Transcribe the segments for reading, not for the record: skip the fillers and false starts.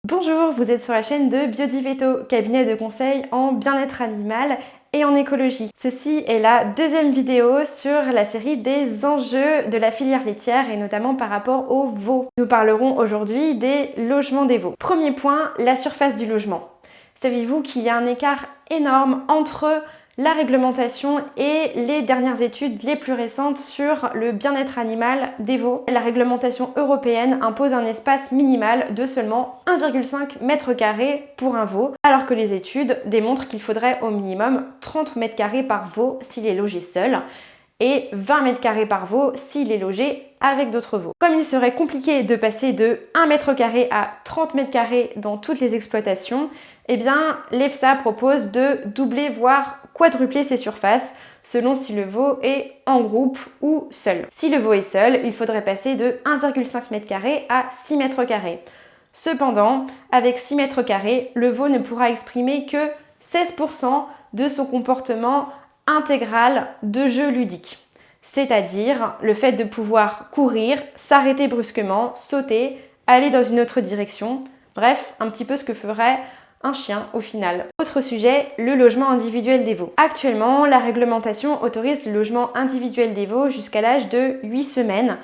Bonjour, vous êtes sur la chaîne de Biodiveto, cabinet de conseil en bien-être animal et en écologie. Ceci est la deuxième vidéo sur la série des enjeux de la filière laitière et notamment par rapport aux veaux. Nous parlerons aujourd'hui des logements des veaux. Premier point, la surface du logement. Savez-vous qu'il y a un écart énorme entre la réglementation et les dernières études les plus récentes sur le bien-être animal des veaux? La réglementation européenne impose un espace minimal de seulement 1,5 m² pour un veau, alors que les études démontrent qu'il faudrait au minimum 30 m² par veau s'il est logé seul et 20 m² par veau s'il est logé avec d'autres veaux. Comme il serait compliqué de passer de 1 m² à 30 m² dans toutes les exploitations, eh bien l'EFSA propose de doubler voire quadrupler ses surfaces selon si le veau est en groupe ou seul. Si le veau est seul, il faudrait passer de 1,5 m² à 6 m². Cependant, avec 6 m², le veau ne pourra exprimer que 16% de son comportement intégral de jeu ludique. C'est-à-dire le fait de pouvoir courir, s'arrêter brusquement, sauter, aller dans une autre direction, bref, un petit peu ce que ferait un chien au final. Autre sujet, le logement individuel des veaux. Actuellement, la réglementation autorise le logement individuel des veaux jusqu'à l'âge de 8 semaines,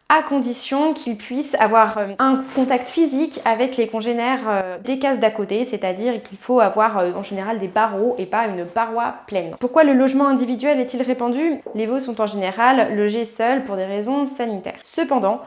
à condition qu'ils puissent avoir un contact physique avec les congénères des cases d'à côté, c'est-à-dire qu'il faut avoir en général des barreaux et pas une paroi pleine. Pourquoi le logement individuel est-il répandu? Les veaux sont en général logés seuls pour des raisons sanitaires. Cependant,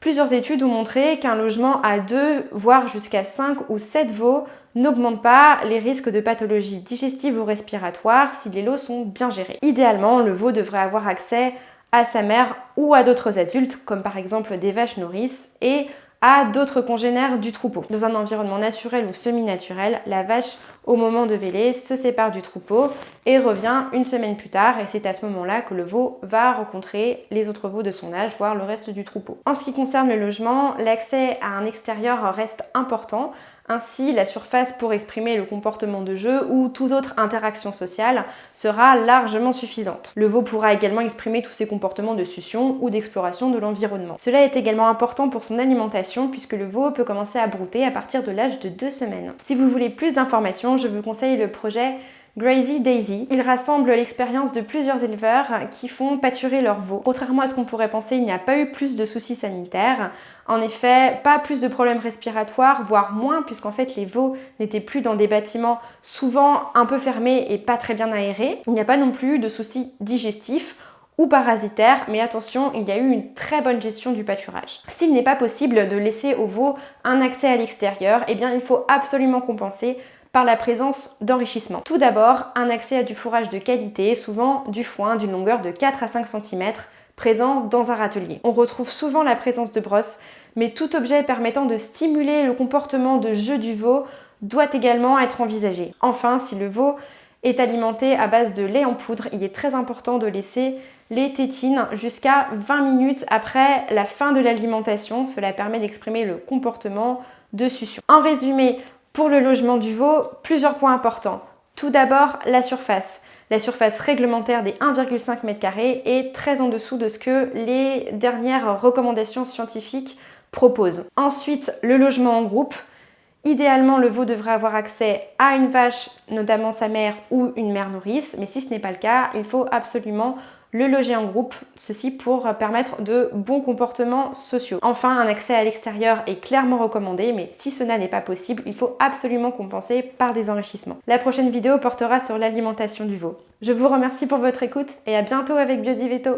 plusieurs études ont montré qu'un logement à 2, voire jusqu'à 5 ou 7 veaux n'augmente pas les risques de pathologies digestives ou respiratoires si les lots sont bien gérés. Idéalement, le veau devrait avoir accès à sa mère ou à d'autres adultes, comme par exemple des vaches nourrices, et à d'autres congénères du troupeau. Dans un environnement naturel ou semi-naturel, la vache, au moment de véler, se sépare du troupeau et revient une semaine plus tard, et c'est à ce moment-là que le veau va rencontrer les autres veaux de son âge, voire le reste du troupeau. En ce qui concerne le logement, l'accès à un extérieur reste important. Ainsi, la surface pour exprimer le comportement de jeu ou toute autre interaction sociale sera largement suffisante. Le veau pourra également exprimer tous ses comportements de succion ou d'exploration de l'environnement. Cela est également important pour son alimentation puisque le veau peut commencer à brouter à partir de l'âge de 2 semaines. Si vous voulez plus d'informations, je vous conseille le projet Grazy Daisy. Il rassemble l'expérience de plusieurs éleveurs qui font pâturer leurs veaux. Contrairement à ce qu'on pourrait penser, il n'y a pas eu plus de soucis sanitaires. En effet, pas plus de problèmes respiratoires, voire moins, puisqu'en fait les veaux n'étaient plus dans des bâtiments souvent un peu fermés et pas très bien aérés. Il n'y a pas non plus de soucis digestifs ou parasitaires, mais attention, il y a eu une très bonne gestion du pâturage. S'il n'est pas possible de laisser aux veaux un accès à l'extérieur, eh bien il faut absolument compenser par la présence d'enrichissement. Tout d'abord, un accès à du fourrage de qualité, souvent du foin d'une longueur de 4 à 5 cm, présent dans un râtelier. On retrouve souvent la présence de brosses, mais tout objet permettant de stimuler le comportement de jeu du veau doit également être envisagé. Enfin, si le veau est alimenté à base de lait en poudre, il est très important de laisser les tétines jusqu'à 20 minutes après la fin de l'alimentation. Cela permet d'exprimer le comportement de succion. En résumé, pour le logement du veau, plusieurs points importants. Tout d'abord, la surface. La surface réglementaire des 1,5 m² est très en dessous de ce que les dernières recommandations scientifiques proposent. Ensuite, le logement en groupe. Idéalement, le veau devrait avoir accès à une vache, notamment sa mère ou une mère nourrice, mais si ce n'est pas le cas, il faut absolument le loger en groupe, ceci pour permettre de bons comportements sociaux. Enfin, un accès à l'extérieur est clairement recommandé, mais si cela n'est pas possible, il faut absolument compenser par des enrichissements. La prochaine vidéo portera sur l'alimentation du veau. Je vous remercie pour votre écoute et à bientôt avec Biodiveto.